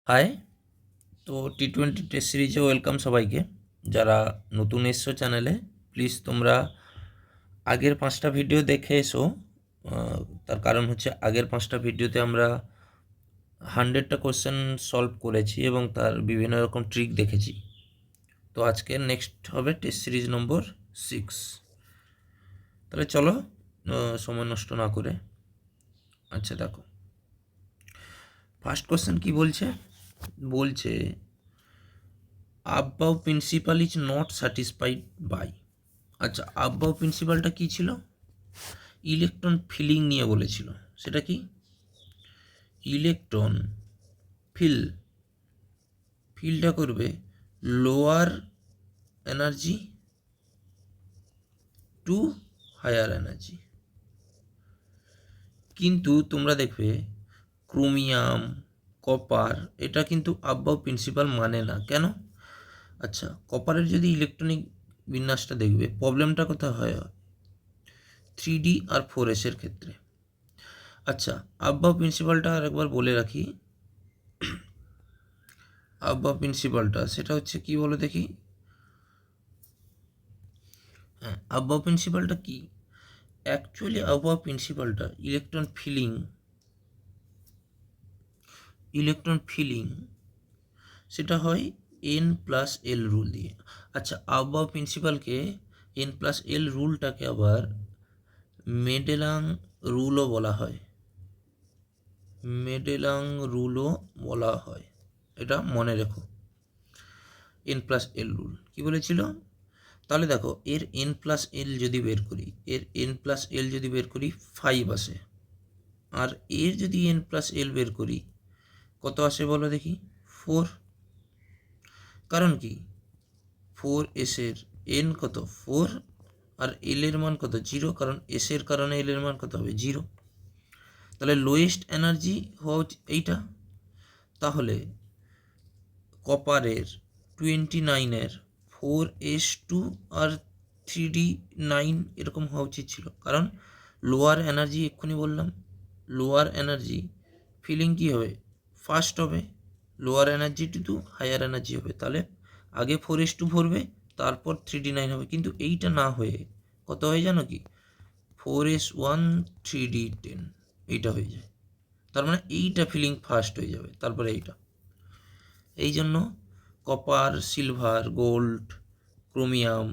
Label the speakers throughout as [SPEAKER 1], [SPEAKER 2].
[SPEAKER 1] High. তো T20 test সিরিজে welcome সবাইকে। যারা নতুন এসছো চ্যানেলে, প্লিজ তোমরা আগের 5টা ভিডিও দেখে এসো। তার কারণ হচ্ছে আগের 5টা ভিডিওতে আমরা 100টা কোশ্চেন সলভ করেছি এবং তার বিভিন্ন রকম ট্রিক দেখেছি। তো আজকের নেক্সট হবে টেস্ট সিরিজ নম্বর 6। তাহলে চলো সময় নষ্ট না করে। আচ্ছা দেখো, ফার্স্ট কোশ্চেন কি বলছে বলছে above principal is not satisfied by। আচ্ছা, above প্রিন্সিপালটা কি ছিল? ইলেকট্রন ফিলিং নিয়ে বলেছিল। সেটা কি? ইলেকট্রন ফিলটা করবে lower energy to higher energy. কিন্তু তোমরা দেখবে ক্রোমিয়াম, কপার, এটা কিন্তু above প্রিন্সিপাল মানে না। কেন? আচ্ছা, কপারের যদি ইলেকট্রনিক বিন্যাসটা দেখবে, প্রবলেমটা কোথায় হয়? 3D আর 4s এর ক্ষেত্রে। আচ্ছা, above প্রিন্সিপালটা আরেকবার বলে রাখি। above প্রিন্সিপালটা সেটা হচ্ছে কি বলো দেখি। হ্যাঁ, above প্রিন্সিপালটা কি? অ্যাকচুয়ালি above প্রিন্সিপালটা ইলেকট্রন ফিলিং সেটা হয় n+l রুল দিয়ে। আচ্ছা, above প্রিন্সিপালকে n+l রুলটাকে আবার মেডেলাং রুলও বলা হয়। এটা মনে রেখো। n+l রুল কি বলেছিল? তাহলে দেখো, এর n+l যদি বের করি 5 আসে। আর এর যদি n+l বের করি কত আসে বলো দেখি? 4। কারণ কি? 4s এর n কত? 4। আর l এর মান কত? 0। কারণ s এর কারণে l এর মান কত হবে? 0। তাহলে লোয়েস্ট এনার্জি হওয়া এইটা। তাহলে কপারের 29-এর 4s2 আর 3d9 এরকম হওয়া উচিত ছিল। কারণ লোয়ার এনার্জি, এক্ষুনি বললাম, লোয়ার এনার্জি ফিলিং কী হবে? ফার্স্ট হবে। Lower energy to higher energy হবে। তাহলে আগে 4s2 ভরবে, তারপর 3d9 হবে। কিন্তু এইটা না হয়ে কত হয় জানো কি? 4s1 3d10 এইটা হয়ে যায়। তার মানে এইটা ফিলিং ফার্স্ট হয়ে যাবে, তারপরে এইটা। এই জন্য copper, silver, gold, chromium,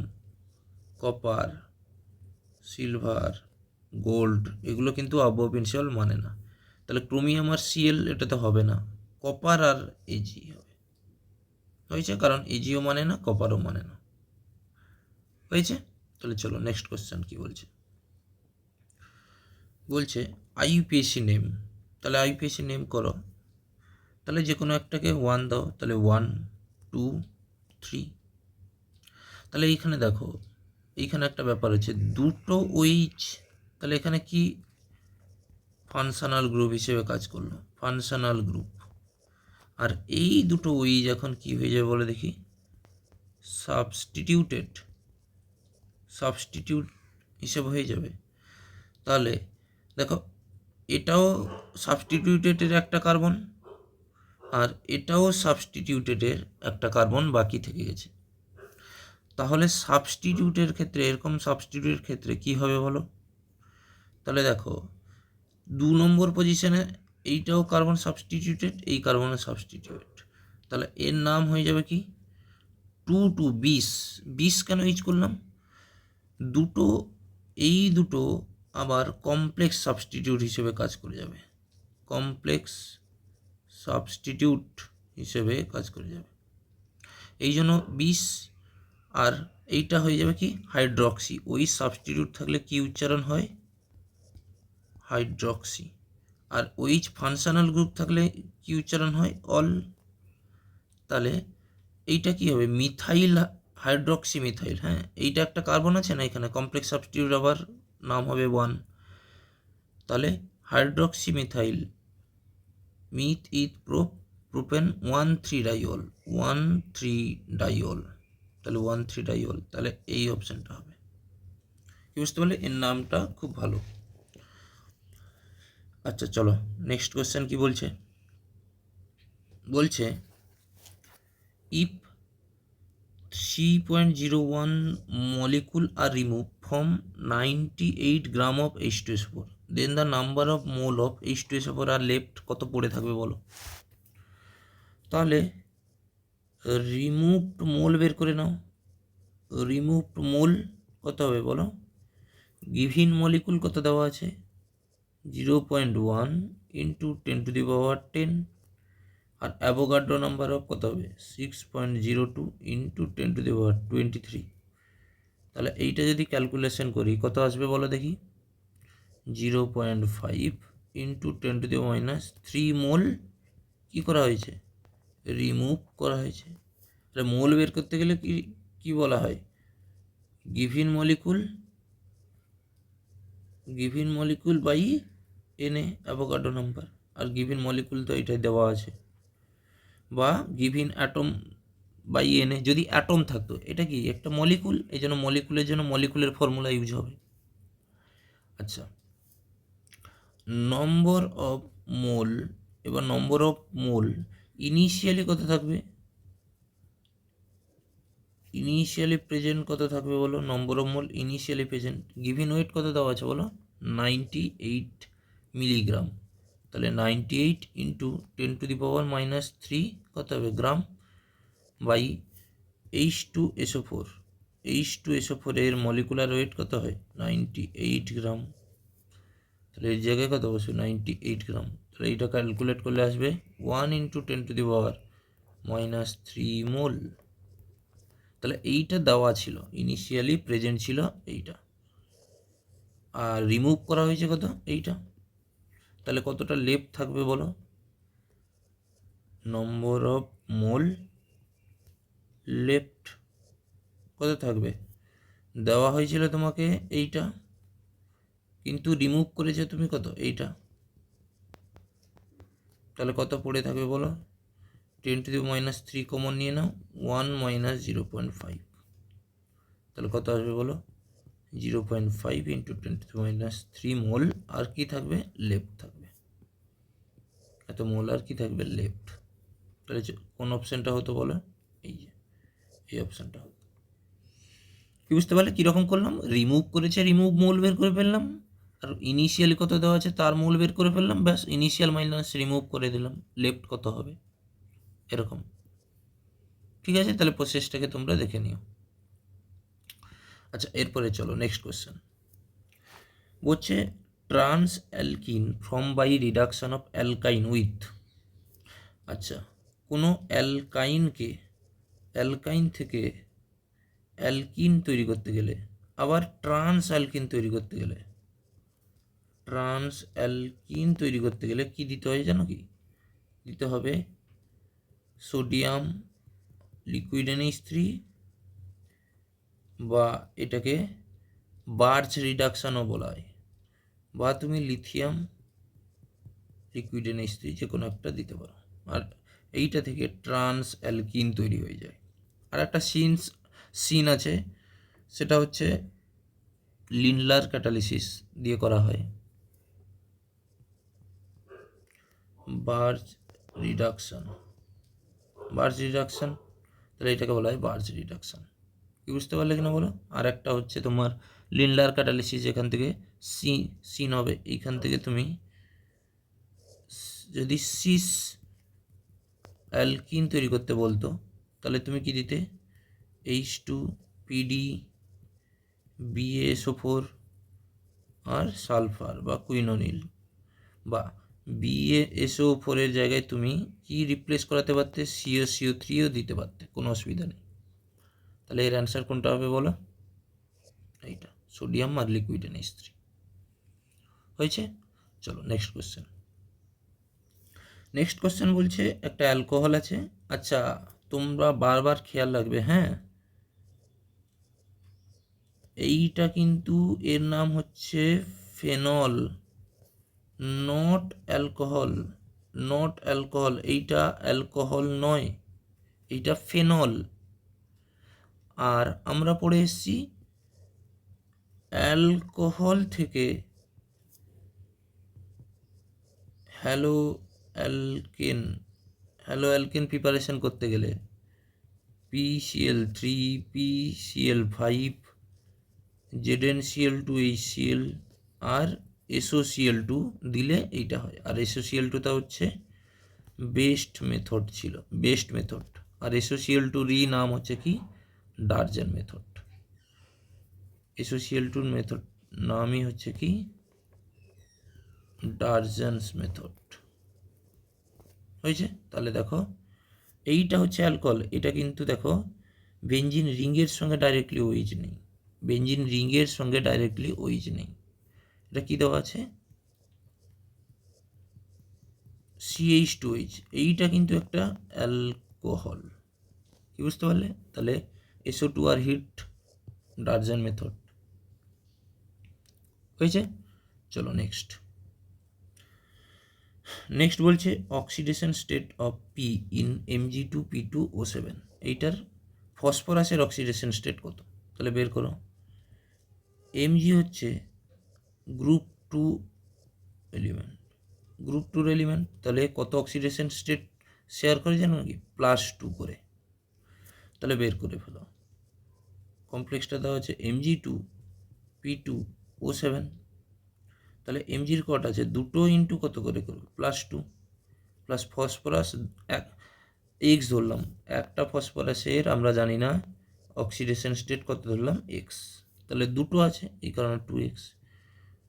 [SPEAKER 1] copper, silver, gold এগুলো কিন্তু above প্রিন্সিপাল মানে না। তাহলে ক্রোমিয়াম আর সিএল এটাতে হবে না, কপার আর এজি হবে। হয়েছে? কারণ এজিও মানে না, কপারও মানে না। হয়েছে? তাহলে চলো নেক্সট কোশ্চেন কি বলছে। IUPAC name. তাহলে আইইউপিএসি নেম করো। তাহলে যে কোনো একটাকে 1 দাও। তাহলে 1, 2, 3। তাহলে এইখানে দেখো, এইখানে একটা ব্যাপার হচ্ছে, দুটো ওইচ। তাহলে এখানে কি ফাংশনাল গ্রুপ হিসেবে কাজ করলো? Functional group. আর এই দুটো ওইচ এখন কি হয়ে যাবে বলে দেখি? সাবস্টিটিউট হিসেবে হয়ে যাবে। তাহলে দেখো, এটাও সাবস্টিটিউটেডের একটা কার্বন, আর এটাও সাবস্টিটিউটেডের একটা কার্বন বাকি থেকে গেছে। তাহলে সাবস্টিটিউটের ক্ষেত্রে, এরকম সাবস্টিটিউটের ক্ষেত্রে কি হবে বলো? তাহলে দেখো, 2 নম্বর পজিশনে এইটাও কার্বন সাবস্টিটিউটেড, এই কার্বনও সাবস্টিটিউটেড। তাহলে এর নাম হয়ে যাবে কি? 2 কেন ইউজ করলাম? এই দুটো আবার কমপ্লেক্স সাবস্টিটিউট হিসেবে কাজ করে যাবে। এই জন্য 20। আর এইটা হয়ে যাবে কি? হাইড্রক্সি। ওই সাবস্টিটিউট থাকলে কি উচ্চারণ হয়? হাইড্রক্সি। আর ওইচ ফাংশনাল গ্রুপ থাকলে কি উচ্চারণ হয়? অল। তাহলে এইটা কি হবে? Methyl hydroxy methyl. হ্যাঁ, এইটা একটা কার্বন আছে না এখানে, কমপ্লেক্স সাবস্টিটিউট, আবার নাম হবে 1। তাহলে হাইড্রক্সি মিথাইল মিথ ইথ প্রোপেন 1,3-ডাইওল। তাহলে 1,3-ডাইওল। তাহলে এই অপশানটা হবে। কি বুঝতে পারলে? এর নামটা খুব ভালো। আচ্ছা চলো নেক্সট কোয়েশ্চেন কি বলছে। বলছে if 3.01 molecule are removed from 98 gram of H2SO4, then the number of mole of H2SO4 are left, কত পড়ে থাকবে বলো। তাহলে রিমুভড মোল বের করে নাও। রিমুভড মোল কত হবে বলো। গিভিন মলিকুল কত দেওয়া আছে 0.1 ইন্টু 10⁻10, আর অ্যাভোগাড্রো নাম্বার অফ কত হবে 6.02 ইন্টু 10⁻23। তাহলে এইটা যদি ক্যালকুলেশন করি কত আসবে বলো দেখি 0.5 ইন্টু 10⁻³ মোল কী করা হয়েছে রিমুভ করা হয়েছে। তাহলে মোল বের করতে গেলে কি কি বলা হয় গিভিন মলিকুল বাই এনে অ্যাভোগাড্রো নাম্বার, আর গিভিন মলিকুল তো এটাই দেওয়া আছে, বা গিভিন অ্যাটম বাই এনে যদি অ্যাটম থাকতো, এটা কি একটা মলিকুল, এই জন্য মলিকুলের জন্য মলিকুলের ফর্মুলা ইউজ হবে। আচ্ছা, নম্বর অফ মোল, এবার নম্বর অফ মোল ইনিশিয়ালি কত থাকবে, ইনিশিয়ালি প্রেজেন্ট কত থাকবে বলো, number of mole initially present. Given weight কত দেওয়া আছে বলো 98 মিলিগ্রাম, তাহলে 98 ইন্টু 10⁻³ কত হবে গ্রাম, বাই H2SO4, H2SO4 এর মলিকুলার ওয়েট কত হয় 98 গ্রাম, তাহলে এই জায়গায় কত বসবে 98 গ্রাম। তাহলে এইটা ক্যালকুলেট করলে আসবে 1 ইন্টু 10⁻³ মোল। তাহলে এইটা দেওয়া ছিল ইনিশিয়ালি প্রেজেন্ট ছিল এইটা, আর রিমুভ করা হয়েছে কত এইটা, তাহলে কতটা লেফট থাকবে বলো নম্বর অফ মোল লেফট কত থাকবে, দেওয়া হয়েছিল তোমাকে এইটা কিন্তু রিমুভ করেছে তুমি কত এইটা, তাহলে কত পড়ে থাকবে বলো 10⁻³ কমন নিয়ে নাও 1 মাইনাস 0.5, তাহলে কত আসবে বলো 0.5 ইন্টু 10⁻³ মোল, আর কি থাকবে লেফট থাকবে, এত মোল আর কি থাকবে লেফট। তাহলে কোন অপশানটা হতো বলো এই যে এই অপশানটা হতো। কি বুঝতে পারলে কীরকম করলাম, রিমুভ করেছে রিমুভ মোল বের করে ফেললাম, আর ইনিশিয়ালি কত দেওয়া আছে তার মোল বের করে ফেললাম, ব্যাস ইনিশিয়াল মাইনাস রিমুভ করে দিলাম, লেফট কত হবে এরকম। ঠিক আছে, তাহলে প্রসেসটাকে তোমরা দেখে নিও। আচ্ছা, এরপরে চলো নেক্সট কোয়েশ্চেন। বলছে trans alkyne form by reduction of অ্যালকাইন with. আচ্ছা, কোনো অ্যালকাইন থেকে অ্যালকিন তৈরি করতে গেলে, আবার ট্রান্স অ্যালকিন তৈরি করতে গেলে, ট্রান্স অ্যালকিন তৈরি করতে গেলে কি দিতে হয় জানো কি, দিতে হবে সোডিয়াম লিকুইড NH3, বা এটাকে বার্চ রিডাকশানও বলা হয়, বা তুমি লিথিয়াম লিকুইড NH3 যে কোনো একটা দিতে পারো, আর এইটা থেকে ট্রান্স অ্যালকিন তৈরি হয়ে যায়। আর একটা সিন আছে, সেটা হচ্ছে লিন্ডলার ক্যাটালিসিস দিয়ে করা হয়, বার্চ রিডাকশান, তাহলে এটাকে বলা হয় বার্চ রিডাকশান। কি বুঝতে পারলে কিনা বলো। আর একটা হচ্ছে তোমার লিন্ডলার ক্যাটালিসিস, এখান থেকে সিন হবে, এইখান থেকে তুমি যদি সিস অ্যালকিন তৈরি করতে বলতো তাহলে তুমি কি দিতে H2PD BaSO4 আর সালফার বা কুইনোনিল, বা BaSO4 এর জায়গায় তুমি কি রিপ্লেস করাতে পারতে CaCO3ও দিতে পারতে, কোনো অসুবিধা নেই। তাহলে এর অ্যান্সার কোনটা হবে বলো এইটা, সোডিয়াম আর লিকুইড NH3 হয়েছে। চলো নেক্সট কোশ্চেন বলছে একটা অ্যালকোহল আছে। আচ্ছা, তোমরা বারবার খেয়াল রাখবে, হ্যাঁ, এইটা কিন্তু এর নাম হচ্ছে ফেনল, নট অ্যালকোহল, এইটা অ্যালকোহল নয়, এইটা ফেনল। আর আমরা পড়ে এসেছি অ্যালকোহল থেকে হ্যালো হ্যালো অ্যালকেন প্রিপারেশন করতে গেলে PCl3, PCl5, ZnCl2HCl আর SOCl2 দিলে এইটা হয়। আর SOCl2টা হচ্ছে বেস্ট মেথড ছিল, বেস্ট মেথড। আর SOCl2-র নাম হচ্ছে কি ডারজন মেথড। SOCl2-র মেথড নামই হচ্ছে কি ডারজনস মেথড। হয়েছে? তাহলে দেখো এইটা হচ্ছে অ্যালকোহল, এটা কিন্তু দেখো বেঞ্জিন রিংয়ের সঙ্গে ডাইরেক্টলি ওইজ নেই, বেঞ্জিন রিংয়ের সঙ্গে ডাইরেক্টলি ওইজ নেই। এটা কি দেওয়া আছে CH2H, এইটা কিন্তু একটা অ্যালকোহল। কি বুঝতে পারলে? তাহলে SO2 আর হিট ডারজন মেথড। হয়েছে? চলো নেক্সট বলছে oxidation state of P in Mg2P2O7। এইটার ফসফরাসের অক্সিডেশন স্টেট কত? তাহলে বের করো। Mg হচ্ছে গ্রুপ 2 এলিমেন্ট, গ্রুপ 2 এলিমেন্ট, তাহলে কত অক্সিডেশন স্টেট শেয়ার করে জানো নাকি? +2 করে। তাহলে বের করে ফেলো। কমপ্লেক্সটা দেওয়া হচ্ছে Mg2P2O7। তাহলে এমজির কট আছে দুটো ইন্টু কত করে করবে +2 প্লাস ফসফরাস এক্স ধরলাম, একটা ফসফরাসের আমরা জানি না অক্সিডেশন স্টেট কত ধরলাম এক্স, তাহলে দুটো আছে এই কারণে 2x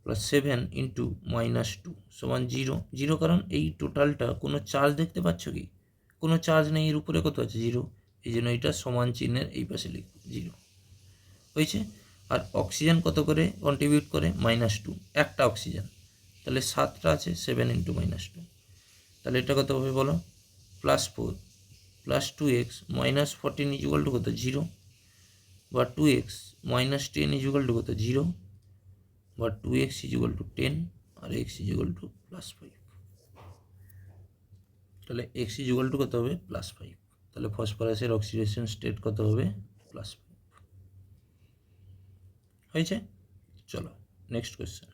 [SPEAKER 1] প্লাস 7 ইন্টু -2 সমান 0। 0 কারণ এই টোটালটা কোনো চার্জ দেখতে পাচ্ছ কি? কোনো চার্জ নেই, এর উপরে কত আছে 0, এই জন্য এটা সমান চিহ্নের এই পাশে লিখব 0। হয়েছে? আর অক্সিজেন কত করে কন্ট্রিবিউট করে -2, একটা অক্সিজেন, তাহলে 7টা আছে 7 ইন্টু -2, তাহলে এটা কত হবে বলো? +4 প্লাস 2x -14 ইকুয়াল টু কত 0, বা 2x -10 ইকুয়াল টু কত 0, বা 2x ইকুয়াল টু 10 আর x ইকুয়াল টু +5। তাহলে x ইকুয়াল টু কত হবে +5। তাহলে ফসফরাসের অক্সিডেশন স্টেট কত হবে +5। হয়েছে? চলো নেক্সট কোয়েশ্চেন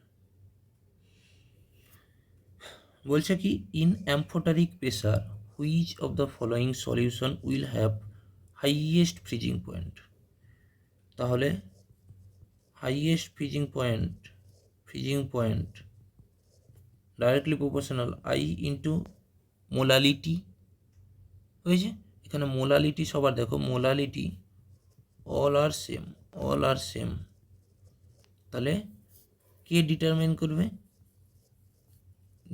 [SPEAKER 1] বলছে কি in amphoteric pressure which of the following solution will have highest freezing point. তাহলে highest freezing point directly proportional I into molality. হয়েছে? এখানে মোলালিটি সবার দেখো, মোলালিটি অল আর সেম, তাহলে কে ডিটারমাইন করবে?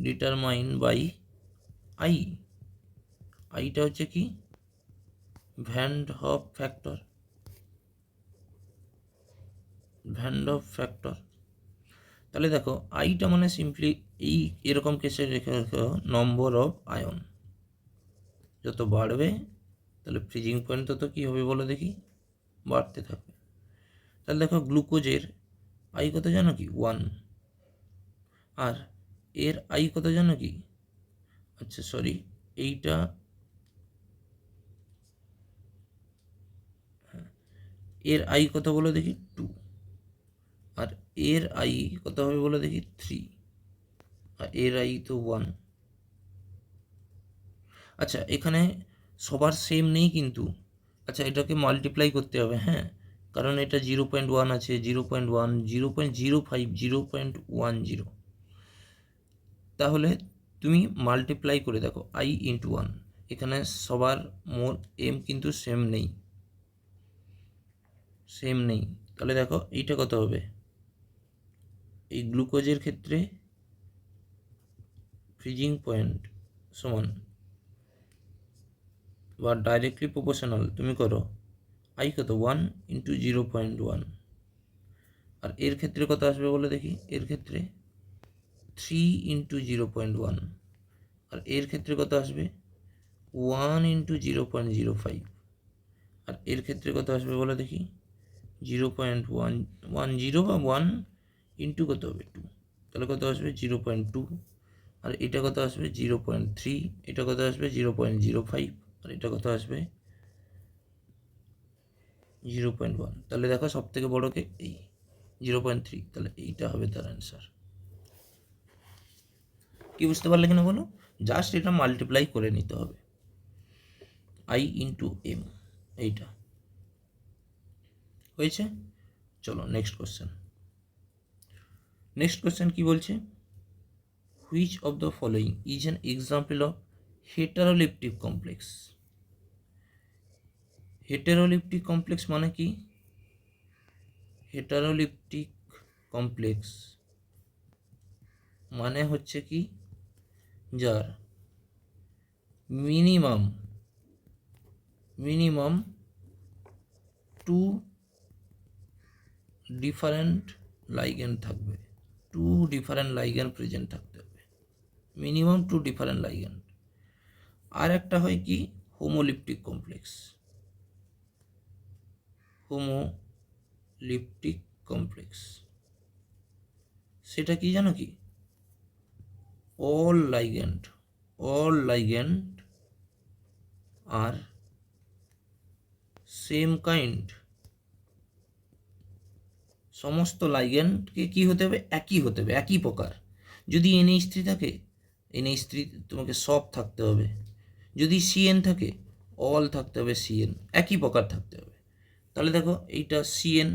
[SPEAKER 1] ডিটারমাইন বাই আইটা হচ্ছে কি ভ্যান ডফ ফ্যাক্টর। তাহলে দেখো আইটা মানে সিম্পলি এই এরকম কেসে রেখে রেখো নম্বর অফ আয়ন, যত বাড়বে তাহলে ফ্রিজিং পয়েন্ট তত কী হবে বলো দেখি? বাড়তে থাকবে। তাহলে দেখো গ্লুকোজের আই কত জানো কি 1, আর এর আই কত জানো কি? আচ্ছা সরি, এইটা এর আই কত বলো দেখি 2, আর এর আই কত হবে বলো দেখি 3, আর এর আই তো 1। আচ্ছা এখানে সবার সেম নেই কিন্তু, আচ্ছা এটাকে মাল্টিপ্লাই করতে হবে, হ্যাঁ, কারণ এটা 0.1 আছে, 0.1, 0.05, 0.10, তাহলে তুমি মাল্টিপ্লাই করে দেখো I ইন্টু 1। এখানে সবার এম কিন্তু সেম নেই, তাহলে দেখো এইটা কত হবে? এই গ্লুকোজের ক্ষেত্রে ফ্রিজিং পয়েন্ট সমান বা ডাইরেক্টলি প্রপোর্শনাল, তুমি করো I কত 1 ইন্টু 0.1, আর এর ক্ষেত্রে কত আসবে বলে দেখি? এর ক্ষেত্রে 3 ইন্টু 0.1, আর এর ক্ষেত্রে কত আসবে 1 ইন্টু 0.05, আর এর ক্ষেত্রে কত আসবে বলে দেখি 0.110 বা 1 ইন্টু কত হবে 2, তাহলে কত আসবে 0.2, আর এটা কত আসবে 0.3, এটা কত আসবে 0.05, আর এটা কত আসবে 0.1। তাহলে দেখো সব থেকে বড়কে এই 0.3, তাহলে এইটা হবে তার অ্যান্সার। কি বুঝতে পারলে কিনা বলো? জাস্ট এটা মাল্টিপ্লাই করে নিতে হবে। আই ইন্টু এম, এইটা হয়েছে। চলো নেক্সট কোশ্চেন। নেক্সট কোশ্চেন কি বলছে, which of the following is an example of heteroleptic complex. Heteroleptic complex মানে কি, হেটারোলিপ্টিক কমপ্লেক্স মানে হচ্ছে কি, যার মিনিমাম টু ডিফারেন্ট লাইগ্যান্ড থাকবে, টু ডিফারেন্ট লাইগ্যান্ড প্রেজেন্ট থাকতে হবে, মিনিমাম টু ডিফারেন্ট লাইগ্যান্ড। আর একটা হয় কি হোমোলিপ্টিক কমপ্লেক্স, হোমোলিপ্টিক কমপ্লেক্স সেটা কি জানো কি, all ligand are same kind, সমস্ত লাইগ্যান্ডকে কি হতে হবে, একই হতে হবে, একই প্রকার। যদি NH3 থাকে, NH3 তোমাকে সব থাকতে হবে, যদি CN থাকে অল থাকতে হবে, CN একই প্রকার থাকতে হবে। তাহলে দেখো এইটা CN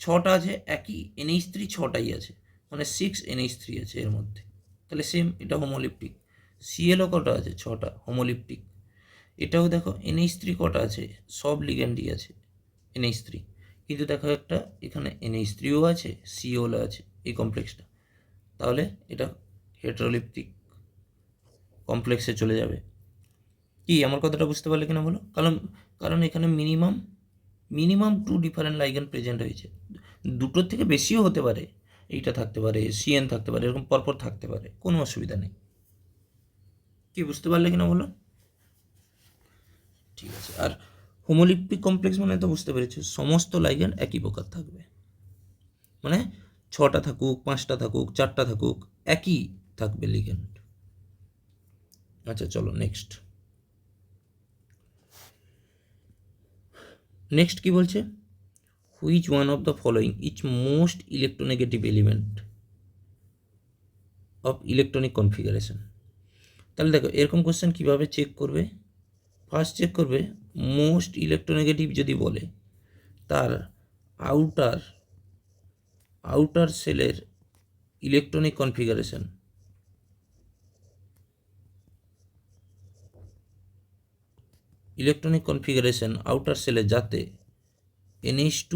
[SPEAKER 1] 6টা আছে, একই NH3 6টাই আছে, মানে 6 NH3 আছে এর মধ্যে, তাহলে সেম, এটা হোমোলিপ্টিক। CLও কটা আছে, 6টা, হোমোলিপ্টিক। এটাও দেখো NH3 কটা আছে, সব লিগ্যান্ডই আছে NH3, কিন্তু দেখো একটা এখানে NH3ও আছে, COল আছে এই কমপ্লেক্সটা, তাহলে এটা হেটারোলিপ্টিক কমপ্লেক্সে চলে যাবে। কি আমার কথাটা বুঝতে পারলে কিনা বলো, কারণ কারণ এখানে মিনিমাম টু ডিফারেন্ট লাইগ্যান্ড প্রেজেন্ট হয়েছে, দুটোর থেকে বেশিও হতে পারে, এইটা থাকতে পারে, CN থাকতে পারে, এরকম পরপর থাকতে পারে, কোনো অসুবিধা নেই। কি বুঝতে পারলে কিনা বলো, ঠিক আছে। আর হোমোলিপ্টিক কমপ্লেক্স মানে তো বুঝতে পেরেছো, সমস্ত লাইগ্যান্ড একই প্রকার থাকবে, মানে 6টা থাকুক, 5টা থাকুক, 4টা থাকুক, একই থাকবে লিগ্যান্ড। আচ্ছা চলো নেক্সট। নেক্সট কি বলছে, which one of the following is most electronegative element of electronic configuration. তাহলে দেখো এরকম কোশ্চেন কীভাবে চেক করবে, ফার্স্ট চেক করবে মোস্ট ইলেকট্রোনেগেটিভ যদি বলে, তার আউটার সেলের ইলেকট্রনিক কনফিগারেশন, আউটার সেলে যাতে NH2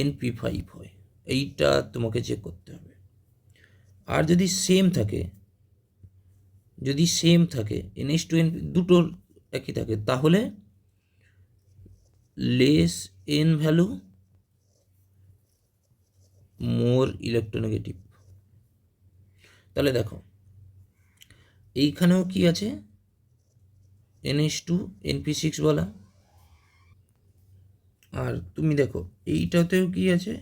[SPEAKER 1] NP5 হয়, এইটা তোমাকে চেক করতে হবে। আর যদি সেম থাকে NH2 NP দুটোর একই থাকে, তাহলে লেস N ভ্যালু মোর ইলেকট্রোনেগেটিভ। তাহলে দেখো এইখানেও কি আছে, NH2 NP6 বলা, আর তুমি দেখো এইটাতেও কি আছে,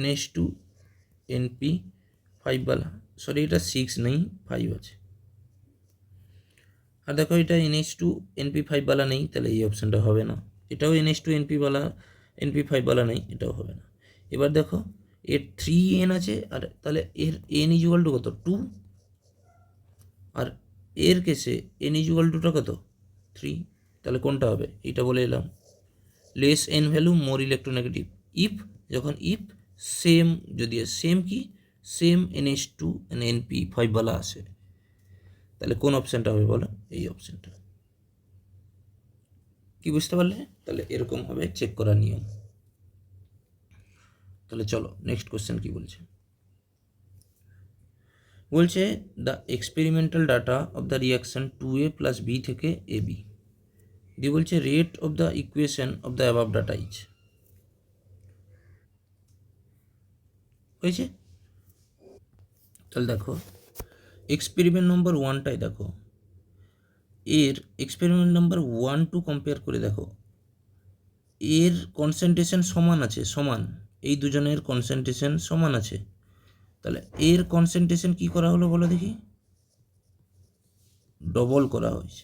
[SPEAKER 1] NH2 NP5 বলা, সরি এটা 6 নেই, 5 আছে। আর দেখো এটা NH2 NP5 বলা নেই, তাহলে এই অপশানটা হবে না। এটাও NH2 NP5 বলা নেই, এটাও হবে না। এবার দেখো এর 3N আছে, আর তাহলে এর N ইকুয়াল টু কত, 2, আর এর কেসে N ইকুয়াল টুটা কত, 3, তাহলে কোনটা হবে, এইটা বলে এলাম। Less N value more electronegative if, যখন ইফ সেম, যদি সেম কি সেম NH2 NP5 বলা আসে, তাহলে কোন অপশানটা হবে বলো, এই অপশানটা। কি বুঝতে পারলে, তাহলে এরকম হবে চেক করার নিয়ম। তাহলে চলো নেক্সট কোশ্চেন কি বলছে, বলছে the experimental data off the reaction 2A + B থেকে AB, দিয়ে বলছে rate of the equation of the above data is, হয়েছে। তাহলে দেখো এক্সপেরিমেন্ট নম্বর 1টাই দেখো, এর এক্সপেরিমেন্ট নাম্বার 1 2 কম্পেয়ার করে দেখো, এর কনসেন্ট্রেশন সমান আছে, সমান, এই দুজনের কনসেন্ট্রেশন সমান আছে, তাহলে এর কনসেন্ট্রেশন কি করা হলো বলো দেখি, ডবল করা হয়েছে,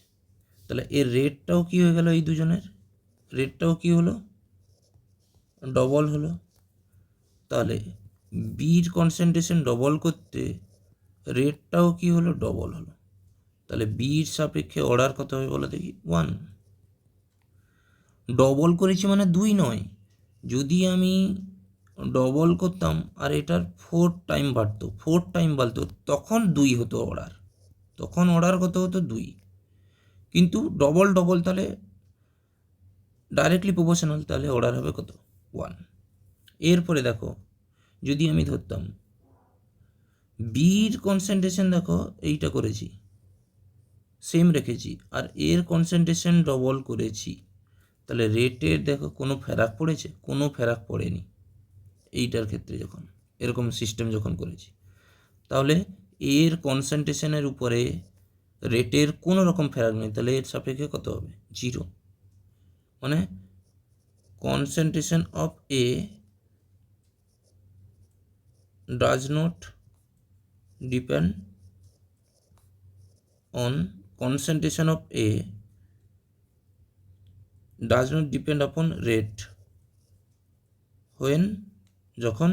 [SPEAKER 1] তাহলে এর রেটটাও কি হয়ে গেল, এই দুজনের রেটটাও কি হলো, ডবল হলো। তাহলে বির কনসেন্ট্রেশন ডবল করতে রেটটাও কি হলো, ডবল হলো। তাহলে বির সাপেক্ষে অর্ডার কত হবে বলে দেখি 1। ডবল করেছি মানে 2 নয়, যদি আমি ডবল করতাম আর এটার 4 টাইম বাড়তো তখন 2 হতো অর্ডার, তখন অর্ডার কত হতো 2। কিন্তু ডবল তাহলে ডাইরেক্টলি প্রপোর্শনাল, তাহলে অর্ডার হবে কত 1। এরপরে দেখো যদি আমি ধরতাম বির কনসেন্ট্রেশন, দেখো এইটা করেছি সেম রেখেছি আর এর কনসেন্ট্রেশন ডবল করেছি, তাহলে রেটের দেখো কোনো ফেরাক পড়েছে? কোনো ফেরাক পড়েনি এইটার ক্ষেত্রে। যখন এরকম সিস্টেম যখন করেছি, তাহলে এর কনসেন্ট্রেশনের উপরে রেটের কোনো রকম ফেরাক নেই, তাহলে এর সাপেক্ষে কত হবে 0। মানে concentration of A does not depend on concentration of A does not depend upon rate when যখন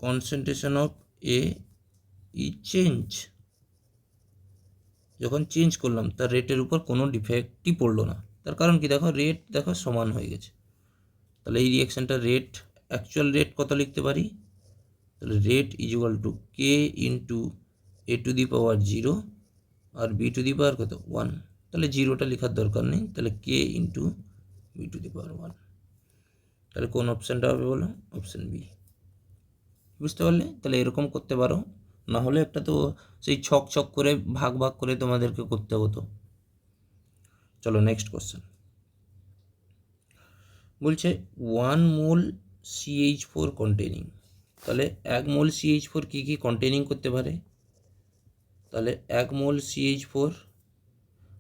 [SPEAKER 1] concentration of A is change, যখন চেঞ্জ করলাম তার রেটের উপর কোনো ডিফেক্টই পড়লো না। তার কারণ কি, দেখো রেট দেখো সমান হয়ে গেছে, তাহলে এই রিয়াকশানটা রেট, অ্যাকচুয়াল রেট কত লিখতে পারি, তাহলে rate is equal to K into A to the power 0 আর বি টু দি পাওয়ার কত 1, তাহলে 0টা লেখার দরকার নেই, তাহলে K into B to the power 1। তাহলে কোন অপশানটা হবে বলো, অপশান বি। বুঝতে পারলে? তাহলে এরকম করতে পারো, না হলে একটা তো সেই ছক করে ভাগ করে তোমাদেরকে করতে হতো। চলো নেক্সট কোশ্চেন বলছে 1 মোল CH4 কন্টেনিং, তাহলে 1 মোল CH4 কী কী কন্টেনিং করতে পারে, তাহলে 1 মোল CH4,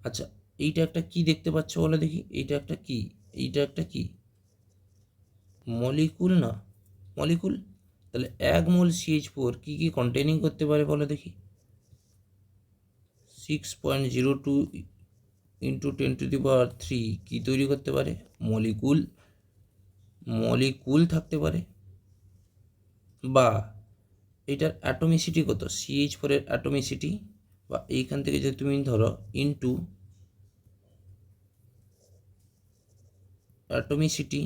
[SPEAKER 1] আচ্ছা এইটা একটা কি দেখতে পাচ্ছ বলে দেখি, এইটা একটা কি, এইটা একটা কি মলিকুল না, মলিকুল। তাহলে 1 মোল CH4 কী কী কন্টেনিং করতে পারে বলে দেখি, 6.02 ইন্টু 10⁻³ কী তৈরি করতে পারে, মলিকুল থাকতে পারে। বা এটার অ্যাটমিসিটি কত, CH4 এর অ্যাটমিসিটি, বা এইখান থেকে যদি তুমি ধরো ইন্টু অ্যাটমিসিটি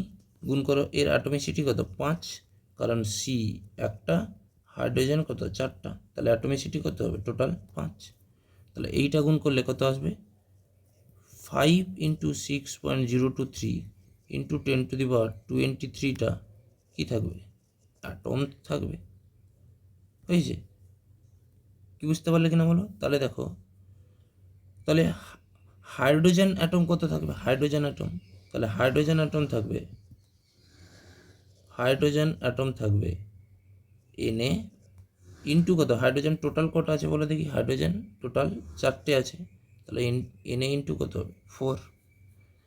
[SPEAKER 1] গুণ করো, এর অ্যাটমিসিটি কত 5, কারণ সি একটা, হাইড্রোজেন কত 4টা, তাহলে অ্যাটমিসিটি কত হবে টোটাল 5। তাহলে এইটা গুণ করলে কত আসবে, 5 ইন্টু 6.023 ইন্টু 10⁻23টা কী থাকবে, অ্যাটম থাকবে। হয়েছে? কি বুঝতে পারলে কিনা বলো? তাহলে দেখো, তাহলে হাইড্রোজেন অ্যাটম কত থাকবে, হাইড্রোজেন অ্যাটম, তাহলে হাইড্রোজেন অ্যাটম থাকবে Na ইন্টু কত, হাইড্রোজেন টোটাল কত আছে বলে দেখি, হাইড্রোজেন টোটাল 4টে আছে, তাহলে Na ইন্টু কত হবে 4,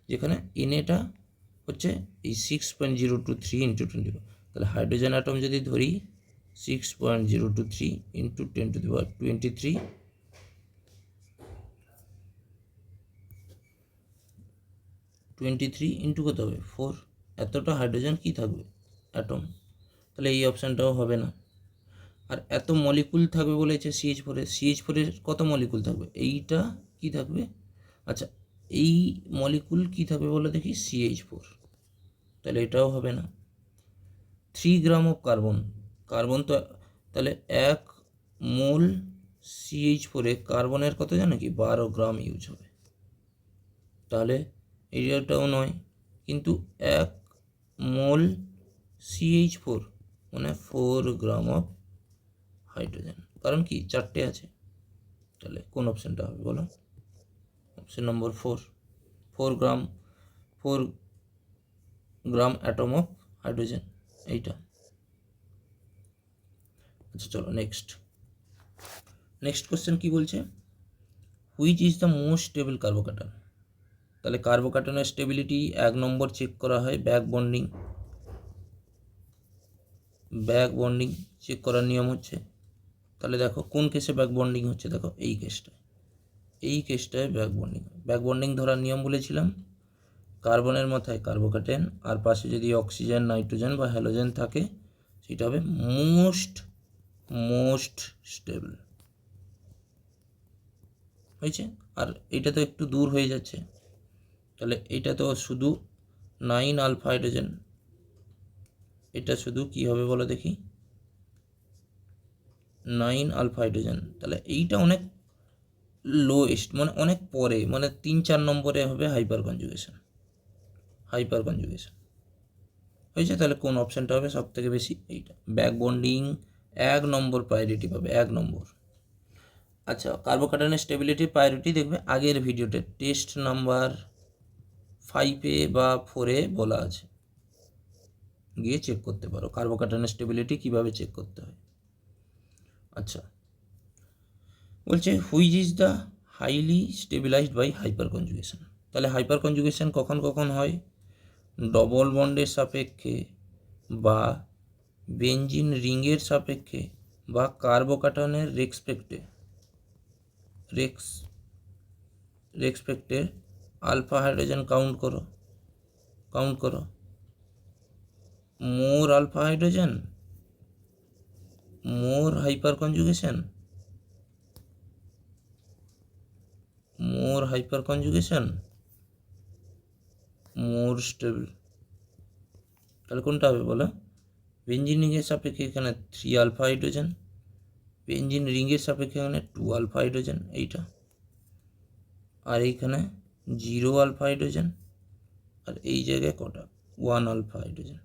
[SPEAKER 1] যেখানে Naটা হচ্ছে এই 6.023 ইন্টু 20, তাহলে হাইড্রোজেন অ্যাটম যদি ধরি 6.023 ইন্টু 10⁻23 ইন্টু কত হবে 4, এতটা হাইড্রোজেন কি থাকবে, অ্যাটম। তাহলে এই অপশানটাও হবে না। আর এত মলিকুল থাকবে বলেছে CH4 এর কত মলিকুল থাকবে, এইটা কি থাকবে, আচ্ছা এই মলিকুল কি থাকবে বলে দেখি CH4, তাহলে এটাও হবে না। 3 গ্রাম অফ কার্বন তো, তাহলে 1 মোল CH4-এ কার্বনের কত জানো কি 12 গ্রাম ইউজ হবে, তাহলে এইটাও নয়। কিন্তু 1 মোল CH4 মানে 4 গ্রাম অফ হাইড্রোজেন, কারণ কি 4টে আছে, তাহলে কোন অপশানটা হবে বলো, option number 4 gram atom of hydrogen, এইটা। আচ্ছা চলো নেক্সট কোশ্চেন কি বলছে, which is the most stable carbocation. তাহলে কার্বোক্যাটনের স্টেবিলিটি 1 নম্বর চেক করা হয় ব্যাক বন্ডিং চেক করার নিয়ম হচ্ছে, তাহলে দেখো কোন কেসে ব্যাক বন্ডিং হচ্ছে, দেখো এই কেসটায় ব্যাক বন্ডিং ধরার নিয়ম বলেছিলাম, কার্বনের মাথায় কার্বোক্যাটেন আর পাশে যদি অক্সিজেন, নাইট্রোজেন বা হ্যালোজেন থাকে সেটা হবে মোস্ট স্টেবল। হয়েছে। আর এইটা তো একটু দূর হয়ে যাচ্ছে, তাহলে এইটা তো শুধু 9 আলফা হাইড্রোজেন, এটা শুধু কি হবে বলো দেখি, 9 আলফা হাইড্রোজেন। তাহলে এইটা অনেক লোয়েস্ট, মানে অনেক পরে, মানে 3-4 নম্বরে হবে হাইপার কনজুগেশন। হাইপার কনজুগেশন হয়েছে। তাহলে কোন অপশানটা হবে সব থেকে বেশি? এইটা, ব্যাক বন্ডিং 1 নম্বর প্রায়োরিটি পাবে, 1 নম্বর। আচ্ছা, কার্বোকাটায়নের স্টেবিলিটি প্রায়োরিটি দেখবে আগের ভিডিওতে টেস্ট নাম্বার 5-এ বা 4-এ বলা আছে, গিয়ে চেক করতে পারো কার্বোকাটায়নের স্টেবিলিটি কীভাবে চেক করতে হয়। আচ্ছা, বলছে which is the highly stabilized by hyperconjugation. তাহলে হাইপার কনজুগেশন কখন কখন হয়? ডবল বন্ডের সাপেক্ষে, বা বেঞ্জিন রিংয়ের সাপেক্ষে, বা কার্বোকাটায়নের রেসপেক্টে আলফা হাইড্রোজেন কাউন্ট করো, মোর আলফা হাইড্রোজেন, মোর হাইপার কনজুগেশন, মোর হাইপার কনজুগেশন, মোর স্টেবল। তাহলে কোনটা হবে বলো? বেঞ্জিন রিংয়ের সাপেক্ষে এখানে 3 আলফা হাইড্রোজেন, বেঞ্জিন রিংয়ের সাপেক্ষে এখানে 2 আলফা হাইড্রোজেন এইটা, আর এইখানে 0 আলফা হাইড্রোজেন, আর এই জায়গায় কটা? 1 আলফা হাইড্রোজেন,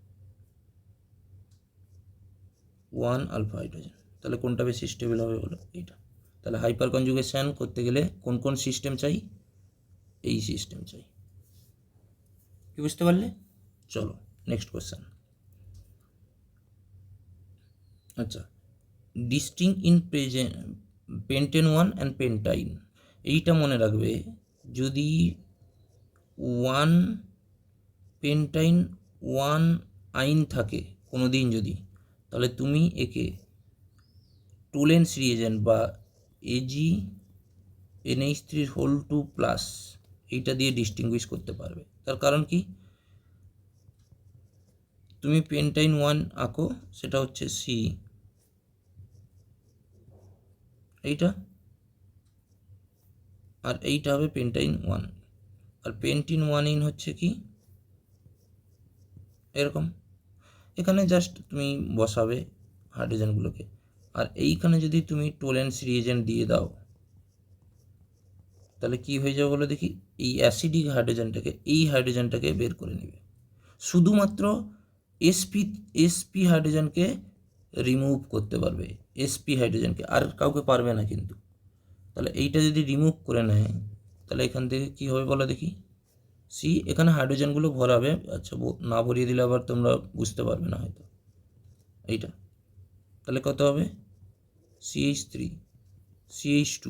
[SPEAKER 1] 1 আলফা হাইড্রোজেন। তাহলে কোনটা বেশি স্টেবল হবে বলো? এইটা। তাহলে হাইপার কনজুগেশন করতে গেলে কোন কোন সিস্টেম চাই? এই সিস্টেম চাই। কি বুঝতে পারলে? চলো নেক্সট কোয়েশ্চেন। আচ্ছা, ডিস্টিং ইন পেন্টেন 1 অ্যান্ড পেন্টাইন, এইটা মনে রাখবে। যদি 1 পেন্টাইন 1 আইন থাকে কোনো দিন যদি, তাহলে তুমি একে টোলেন্স রিয়েজেন্ট বা এজি NH3+, এইটা দিয়ে ডিস্টিংগুইশ করতে পারবে। তার কারণ কি? তুমি পেন্টাইন 1 আঁকো, সেটা হচ্ছে সি, এইটা, আর এইটা হবে পেন্টাইন 1, আর পেন্টিন 1 ইন হচ্ছে কি এরকম। এখানে জাস্ট তুমি বসাবে হাইড্রোজেনগুলোকে, আর এইখানে যদি তুমি টোলেন্স রিয়েজেন্ট দিয়ে দাও, তাহলে কি হয়ে যাবে বলো দেখি? এই অ্যাসিডিক হাইড্রোজেনটাকে বের করে নেবে। শুধুমাত্র এসপি হাইড্রোজেনকে রিমুভ করতে পারবে, এসপি হাইড্রোজেনকে, আর কাউকে পারবে না কিন্তু। তাহলে এইটা যদি রিমুভ করে নেয়, তাহলে এখান থেকে কি হবে বলো দেখি? সি, এখানে হাইড্রোজেনগুলো ভরাবে। আচ্ছা, না ভরিয়ে দিলে আবার তোমরা বুঝতে পারবে না হয়তো। এইটা তাহলে কত হবে? CH3, CH2,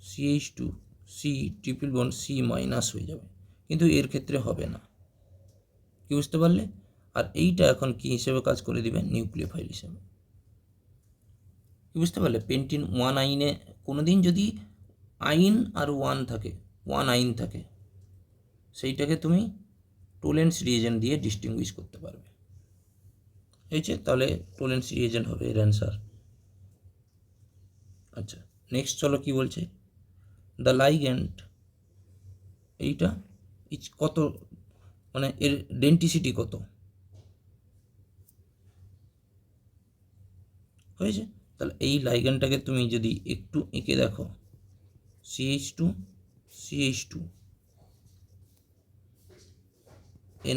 [SPEAKER 1] CH2, C triple bond C minus হয়ে যাবে, কিন্তু এর ক্ষেত্রে হবে না। কি বুঝতে পারলে? আর এইটা এখন কি হিসেবে কাজ করে দিবে? নিউক্লিওফাইল হিসেবে। কি বুঝতে পারলে? পেন্টিন 1 আইনে কোনো দিন যদি আইন আর 1 থাকে, 1 আইন থাকে, সেইটাকে তুমি টোলেন্স রিয়েজেন্ট দিয়ে ডিস্টিংগুইশ করতে পারবে। হয়েছে? তাহলে টোলেন্স রিয়েজেন্ট হবে এর অ্যান্সার। আচ্ছা, নেক্সট চলো কি বলছে? দ্য লাইগ্যান্ড, এইটা কত, মানে এর ডেন্টিসিটি কত হয়েছে? তাহলে এই লাইগ্যান্ডটাকে তুমি যদি একটু এঁকে দেখো, CH2, CH2,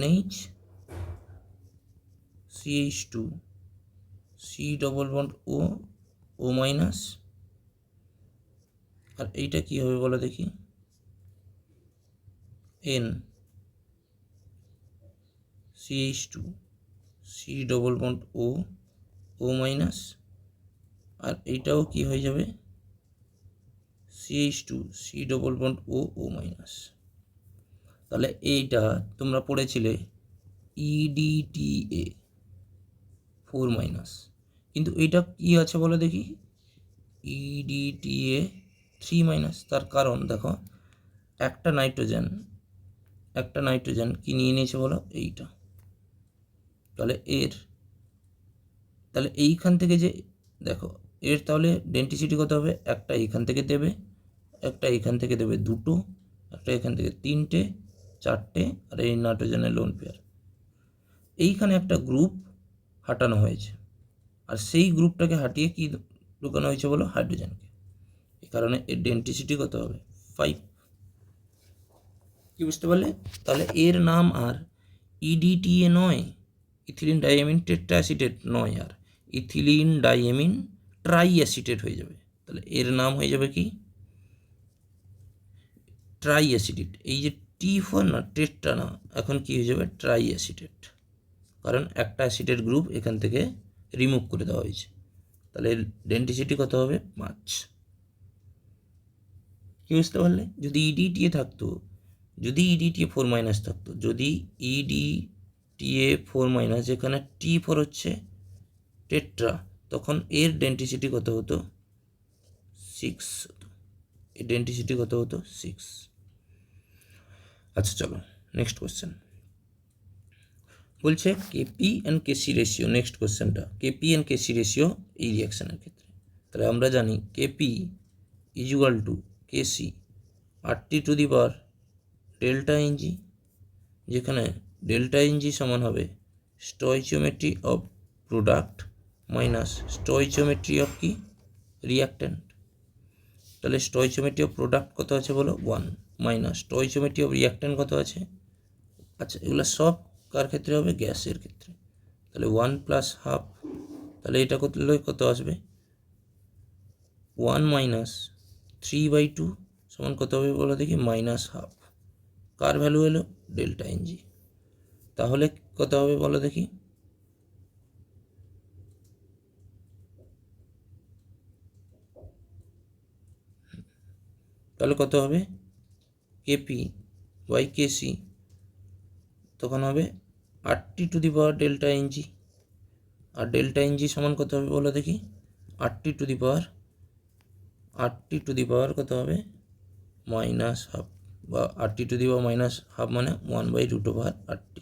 [SPEAKER 1] NH, CH2, C double bond O, O minus, আর এইটা কি হবে বলো দেখি? N, CH2, C double bond O, O minus, আর এইটাও কি হয়ে যাবে? CH2, C double bond O, O minus. তাহলে এইটা তোমরা পড়েছিলে EDTA 4 মাইনাস, কিন্তু এইটা কি আছে বলো দেখি? EDTA 3 minus. তার কারণ দেখো, একটা নাইট্রোজেন কি নিয়ে নিয়েছে বলো? এইটা। তাহলে এইখান থেকে যে দেখো, এর তাহলে ডেন্টিসিটি কত হবে? একটা এইখান থেকে দেবে, একটা এখান থেকে দেবে দুটো, একটা এখান থেকে তিনটে, চারটে, আর এই নাইট্রোজেনের লোন পেয়ার। এইখানে একটা গ্রুপ হাঁটানো হয়েছে, আর সেই গ্রুপটাকে হাঁটিয়ে কি ঢুকানো হয়েছে বলো? হাইড্রোজেনকে। এই কারণে এর ডেন্সিটি কত হবে? 5। কি বুঝতে পারলে? তাহলে এর নাম আর ইডিটিএ নয়, ইথিলিন ডাইঅ্যামিন টেট্রাঅ্যাসিটেট নয়, আর ইথিলিন ডাইঅ্যামিন ট্রাইঅ্যাসিটেট হয়ে যাবে। তাহলে এর নাম হয়ে যাবে কি? ট্রাইঅ্যাসিটেট। এই যে T4 না, টেট্রা না, এখন কি হয়ে যাবে? ট্রাইঅ্যাসিটেট, কারণ একটা অ্যাসিডের গ্রুপ এখান থেকে রিমুভ করে দেওয়া হয়েছে। তাহলে এর ডেন্সিটি কত হবে? 5। কি বুঝতে পারলে? যদি ইডিটিএ থাকতো, যদি ইডিটিএ 4- থাকতো, যদি ইডিটিএ 4- এখানে T4 হচ্ছে টেট্রা, তখন এর ডেন্সিটি কত হতো? 6 হতো। এর ডেন্সিটি কত হতো? 6। আচ্ছা চলো নেক্সট কোশ্চেন। বলছে KP and KC ratio. Next কোশ্চেনটা কেপি অ্যান্ড কেসি রেশিও এই রিয়াকশানের ক্ষেত্রে। তাহলে আমরা জানি KP is equal to KC RT⁻, delta NG, যেখানে ডেল্টা এনজি সমান হবে stoichiometry of product minus stoichiometry of কি? রিয়াক্ট্যান্ট। তাহলে স্টয়চিওমেট্রি অফ প্রোডাক্ট কত আছে বলো? 1 মাইনাস স্টয়চিওমেট্রি অফ রিয়াক্ট্যান্ট কত আছে? আচ্ছা এগুলো সব কার ক্ষেত্রে হবে? গ্যাসের ক্ষেত্রে। তাহলে 1 + হাফ, তাহলে এটা করলে কত আসবে? 1 - 3/2 সমান কত হবে বলো দেখি? -হাফ। কার ভ্যালু এলো? Delta NG. তাহলে কত হবে বলো দেখি? তাহলে কত হবে? কেপি বাই কেসি তখন হবে RT⁻, ডেল্টা এনজি। আর ডেল্টা এনজি সমান কত হবে বলো দেখি? RT⁻, কত হবে? -হাফ, বা RT⁻-হাফ মানে 1/√RT।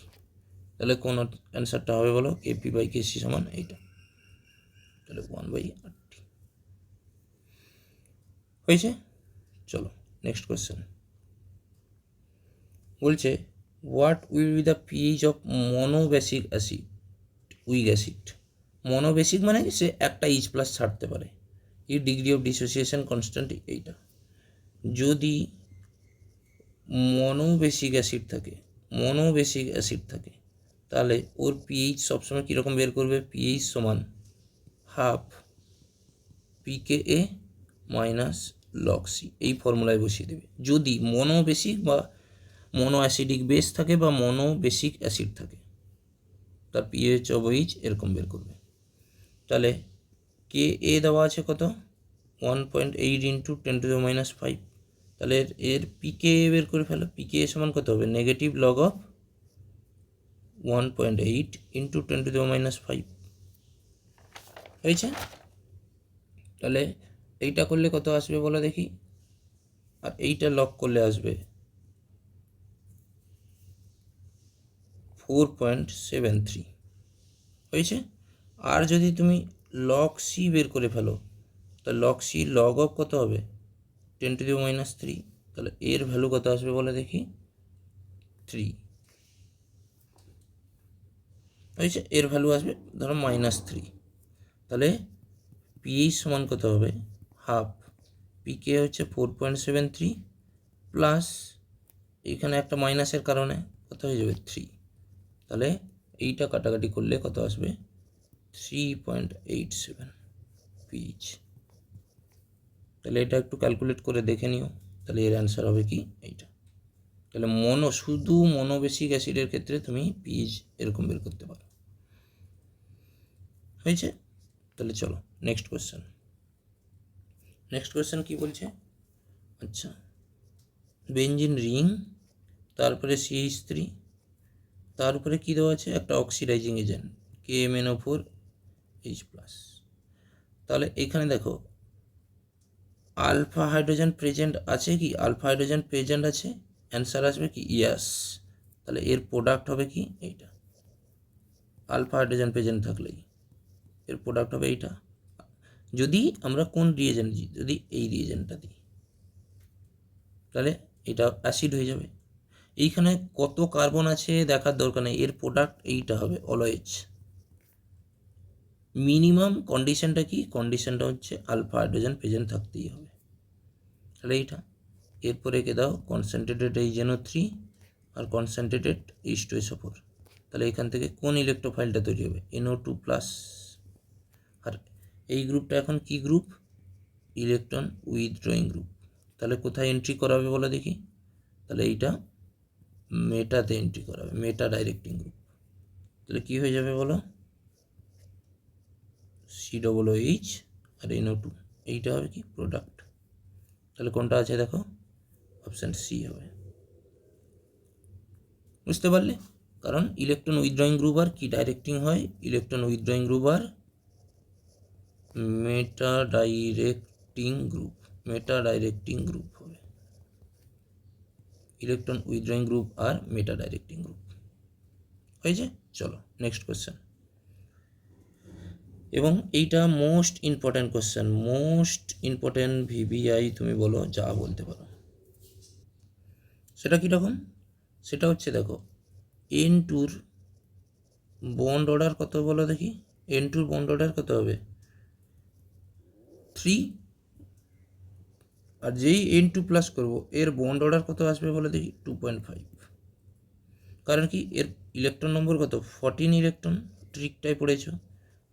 [SPEAKER 1] তাহলে কোন অ্যান্সারটা হবে বলো? কেপি বাই কেসি সমান এইটা। তাহলে 1/RT হয়েছে। চলো নেক্সট কোয়েশ্চেন। বলছে what will be the pH of monobasic acid, weak acid. Monobasic মানে সে একটা H+ ছাড়তে পারে। এই ডিগ্রি অফ ডিসোসিয়েশন কনস্ট্যান্ট এইটা। যদি মনোবেসিক অ্যাসিড থাকে, তাহলে ওর পিএইচ সবসময় কীরকম বের করবে? পিএইচ সমান half pKa minus log C, এই ফর্মুলায় বসিয়ে দেবে। যদি মনোবেসিক বা মনো অ্যাসিডিক বেস থাকে বা মনোবেসিক অ্যাসিড থাকে, তার পিএইচ অফ এইচ এরকম বের করবে। তাহলে Ka দেওয়া আছে কত? 1.8 × 10⁻⁵। তাহলে এর pKa বের করে ফেলো। pKa সমান কত হবে? Negative log of 1.8 × 10⁻⁵। হয়েছে? তাহলে এইটা করলে কত আসবে বলো দেখি? আর এইটা লক করলে আসবে 4.73। হয়েছে? আর যদি তুমি লগ সি বের করে ফেলো, তা লগ সি লগ অফ কত হবে? 10⁻³ তাহলে এর ভ্যালু কত আসবে বলে দেখি? 3। হয়েছে? এর ভ্যালু আসবে ধরো -3। তাহলে পিএইচ সমান কত হবে? হাফ। পিকে হচ্ছে 4.73 প্লাস এখানে একটা মাইনাসের কারণে কত হয়ে যাবে? 3। তাহলে এইটা কাটাকাটি করলে কত আসবে? 3.87 পিএইচ। তাহলে এটা একটু ক্যালকুলেট করে দেখে নিও। তাহলে এর অ্যান্সার হবে কি? এইটা। তাহলে শুধু মনোবেসিক অ্যাসিডের ক্ষেত্রে তুমি পিএইচ এরকম বের করতে পারো। হয়েছে? তাহলে চলো নেক্সট কোয়েশ্চেন কি বলছে? আচ্ছা বেঞ্জিন রিং, তারপরে CH3, তার উপরে কী দেওয়া আছে? একটা অক্সিডাইজিং এজেন্ট KMnO4H+। তাহলে এখানে দেখো আলফা হাইড্রোজেন প্রেজেন্ট আছে কি? আলফা হাইড্রোজেন প্রেজেন্ট আছে, অ্যান্সার আসবে কি? ইয়াস। তাহলে এর প্রোডাক্ট হবে কি? এইটা। আলফা হাইড্রোজেন প্রেজেন্ট থাকলেই এর প্রোডাক্ট হবে এইটা। যদি আমরা কোন রিয়েজেন্ট দিই? যদি এই রিয়েজেন্টটা দিই, তাহলে এটা অ্যাসিড হয়ে যাবে। এইখানে কত কার্বন আছে দেখার দরকার নেই, এর প্রোডাক্ট এইটা হবে অলওয়েজ। মিনিমাম কন্ডিশনটা কি? কন্ডিশনটা হচ্ছে আলফা হাইড্রোজেন প্রেজেন্ট থাকতেই হবে। তাহলে এইটা এরপরে এঁকে দাও কনসেন্ট্রেটেড HNO3 আর কনসেন্ট্রেটেড H2SO4। তাহলে এখান থেকে কোন ইলেকট্রোফাইলটা তৈরি হবে? NO2+। আর এই গ্রুপটা এখন কি গ্রুপ? Electron withdrawing group. তাহলে কোথায় এন্ট্রি করাবে বলো দেখি? তাহলে এইটা মেটাতে এন্ট্রি করাবে, মেটা ডাইরেক্টিং গ্রুপ। তাহলে কি হয়ে যাবে বলো? COOH আর NO2, এইটা হবে কি প্রোডাক্ট। তাহলে কোনটা আছে দেখো? অপশান সি হবে। বুঝতে পারলে? কারণ ইলেকট্রন উইথড্রয়িং গ্রুপ আর কি ডাইরেক্টিং হয়? ইলেকট্রন উইথড্রয়িং গ্রুপ আর মেটা ডাইরেক্টিং গ্রুপ, মেটা ডাইরেক্টিং গ্রুপ হবে। ইলেকট্রন উইথড্রয়িং গ্রুপ আর মেটা ডাইরেক্টিং গ্রুপ হয়েছে। চলো নেক্সট কোয়েশ্চেন। এবং এইটা most important question, most important VVI তুমি বলো যা বলতে পারো। সেটা কীরকম? সেটা হচ্ছে দেখো N2-র বন্ড অর্ডার কত বলো দেখি? N2-র বন্ড অর্ডার কত হবে? 3। আর যেই N2+ করবো এর বন্ড অর্ডার কত আসবে বলো দেখি? 2.5। কারণ কি এর ইলেকট্রন নম্বর কত? 14 ইলেকট্রন, ট্রিকটাই পড়েছ।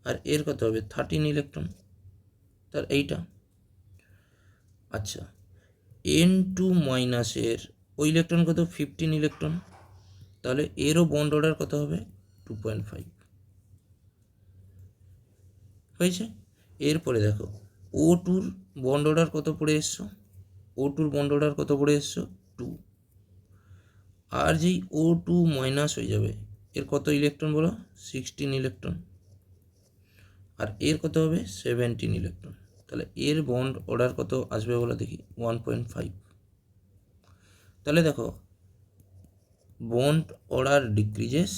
[SPEAKER 1] আর এর কত হবে? 13 ইলেকট্রন। তার এইটা আচ্ছা N2- ওই ইলেকট্রন কত? 15 ইলেকট্রন। তাহলে এরও বন্ড অর্ডার কত হবে? 2.5 হয়েছে। এরপরে দেখো O2-র বন্ড অর্ডার কত পড়ে এসছো? O2-র বন্ড অর্ডার কত পড়ে এসছো? 2। আর যেই O2- হয়ে যাবে এর কত ইলেকট্রন বলো? 16 ইলেকট্রন। আর এর কত হবে? 17 ইলেকট্রন। তাহলে এর বন্ড অর্ডার কত আসবে বলো দেখি? 1.5। তাহলে দেখো bond order decreases,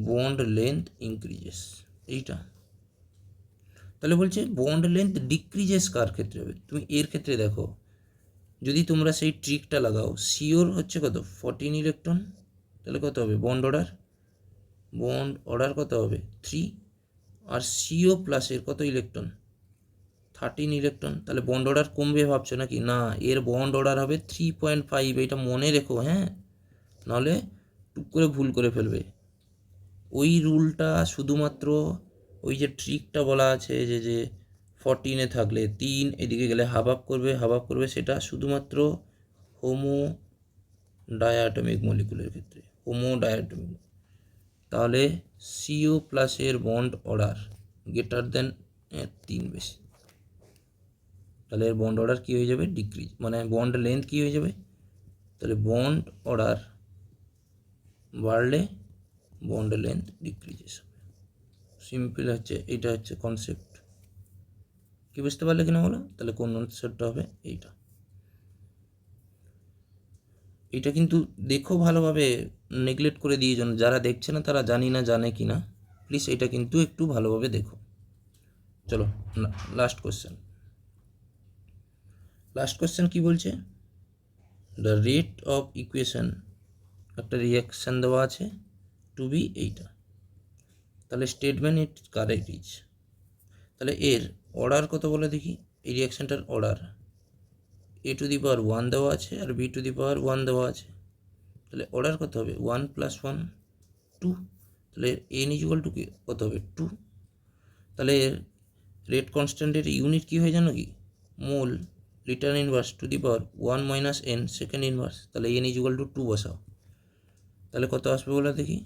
[SPEAKER 1] bond length increases, এইটা। তাহলে বলছে বন্ড লেন্থ ডিক্রিজেস কার ক্ষেত্রে হবে? তুমি এর ক্ষেত্রে দেখো, যদি তোমরা সেই ট্রিকটা লাগাও, সিওর হচ্ছে কত? 14 ইলেকট্রন। তাহলে কত হবে বন্ড অর্ডার? বন্ড অর্ডার কত হবে? 3। আর CO+এর কত ইলেকট্রন? 13 ইলেকট্রন। তাহলে বন্ড অর্ডার কমবে ভাবছো নাকি? না, এর বন্ড অর্ডার হবে 3.5। এটা মনে রেখো, হ্যাঁ, নাহলে টুক করে ভুল করে ফেলবে। ওই রুলটা শুধুমাত্র ওই যে ট্রিকটা বলা আছে যে 14-এ থাকলে 3 এদিকে গেলে হাফ আপ করবে, হাফ আপ করবে, সেটা শুধুমাত্র হোমো ডায়াটমিক মলিকুলের ক্ষেত্রে, হোমো ডায়াটমিক। তাহলে CO+এর বন্ড অর্ডার গ্রেটার দেন 3 বেশি, তাহলে এর বন্ড অর্ডার কী হয়ে যাবে? ডিক্রিজ, মানে বন্ড লেন্থ কী হয়ে যাবে? তাহলে বন্ড অর্ডার বাড়লে বন্ড লেন্থ ডিক্রিজেস হবে। সিম্পল হচ্ছে এইটা, হচ্ছে কনসেপ্ট। কি বুঝতে পারলে কিনা বলো? তাহলে কোন কনসেপ্টটা হবে? এইটা। এটা কিন্তু দেখো ভালোভাবে, নেগলেক্ট করে দিয়ে জন যারা দেখছে না তারা জানি না জানে কি না, প্লিজ এটা কিন্তু একটু ভালোভাবে দেখো। চলো লাস্ট কোশ্চেন। লাস্ট কোশ্চেন কি বলছে? দ্য রেট অফ ইকুয়েশন, একটা রিয়াকশান দেওয়া আছে টু বি এইটা। তাহলে স্টেটমেন্ট ইট কারেক্ট ইজ। তাহলে এর অর্ডার কত বলে দেখি? এই রিয়াকশানটার অর্ডার A⁴ দেওয়া আছে আর B⁴ দেওয়া আছে। তাহলে অর্ডার কত হবে? 1 + 1 2। তাহলে n = কি কত হবে? 2। তাহলে রেট কনস্ট্যান্টের ইউনিট কী হয়ে জানো কি? Mole. Litre inverse ⁻1 - n second inverse. তাহলে n = 2 বসাও। তাহলে কত আসবে বলে দেখি?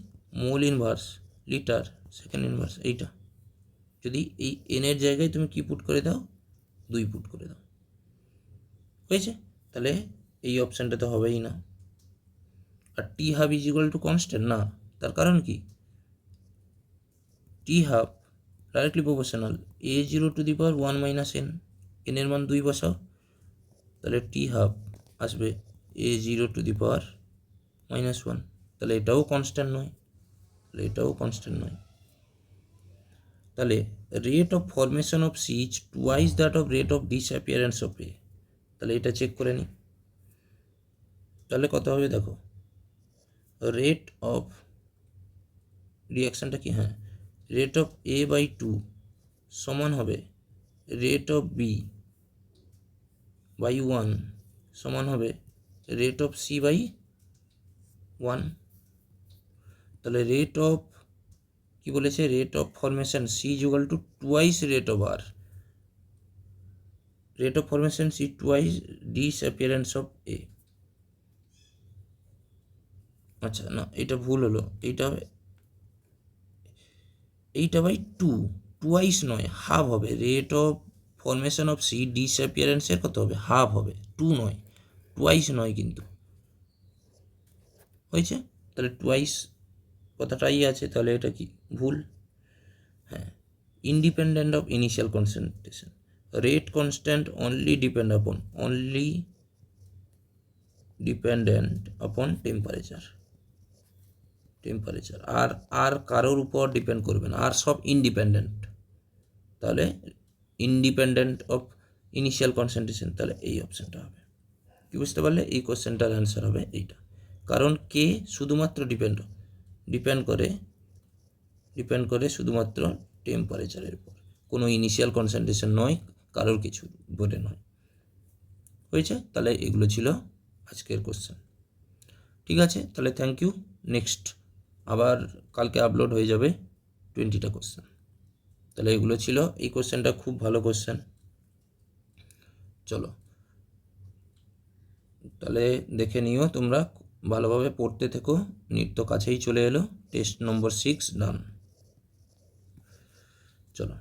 [SPEAKER 1] Mole inverse litre second inverse, এইটা। যদি এই এনের জায়গায় তুমি কি পুট করে দাও? 2 পুট করে দাও, হয়েছে। তাহলে এই অপশানটা তো হবেই না। আর T½ = কনস্ট্যান্ট না, তার কারণ কি? T½ directly proportional A⁻1 - n এর মান 2 বসাও। তাহলে T½ আসবে A⁻1। তাহলে এটাও কনস্ট্যান্ট নয়, তাহলে এটাও কনস্ট্যান্ট নয়। তাহলে rate of formation of C is twice that of rate of disappearance of A। তাহলে এটা চেক করে নিই। তাহলে কত হবে দেখো, রেট অফ রিয়াকশানটা কি, হ্যাঁ, রেট অফ A/2 সমান হবে রেট অফ B/1 সমান হবে রেট অফ C/1। তাহলে রেট অফ কি বলেছে, rate of formation C equal to twice rate of R, rate of formation C twice disappearance of A। আচ্ছা না, এটা ভুল হলো, এইটা হবে 8/2, টুয়াইস নয়, হাফ হবে। Rate of formation of C ডিসঅ্যাপিয়ারেন্সের কত হবে, হাফ হবে, 2 নয়, টুয়াইস নয় কিন্তু, হয়েছে। তাহলে টুয়াইস কথাটাই আছে, তাহলে এটা কি ভুল, হ্যাঁ। Independent of initial concentration, rate constant only dependent আপন টেম্পারেচার, আর কারোর উপর ডিপেন্ড করবে না, আর সব ইন্ডিপেন্ডেন্ট। তাহলে ইন্ডিপেন্ডেন্ট অফ ইনিশিয়াল কনসেন্ট্রেশন, তাহলে এই অপশানটা হবে। কি বুঝতে পারলে, এই কোশ্চেনটার অ্যান্সার হবে এইটা। কারণ কে শুধুমাত্র ডিপেন্ড করে শুধুমাত্র টেম্পারেচারের উপর, কোনো ইনিশিয়াল কনসেন্ট্রেশন নয়, কারোর কিছু বলে নয়, হয়েছে। তাহলে এগুলো ছিল আজকের কোশ্চেন। ঠিক আছে, তাহলে থ্যাংক ইউ। নেক্সট আবার কালকে আপলোড হয়ে যাবে 20টা কোশ্চেন। তাহলে এগুলো ছিল, এই কোশ্চেনটা খুব ভালো কোশ্চেন। চলো তাহলে দেখে নিও, তোমরা ভালোভাবে পড়তে থেকো, নিত্য কাছেই চলে এলো, টেস্ট নম্বর 6 ডান। চলো।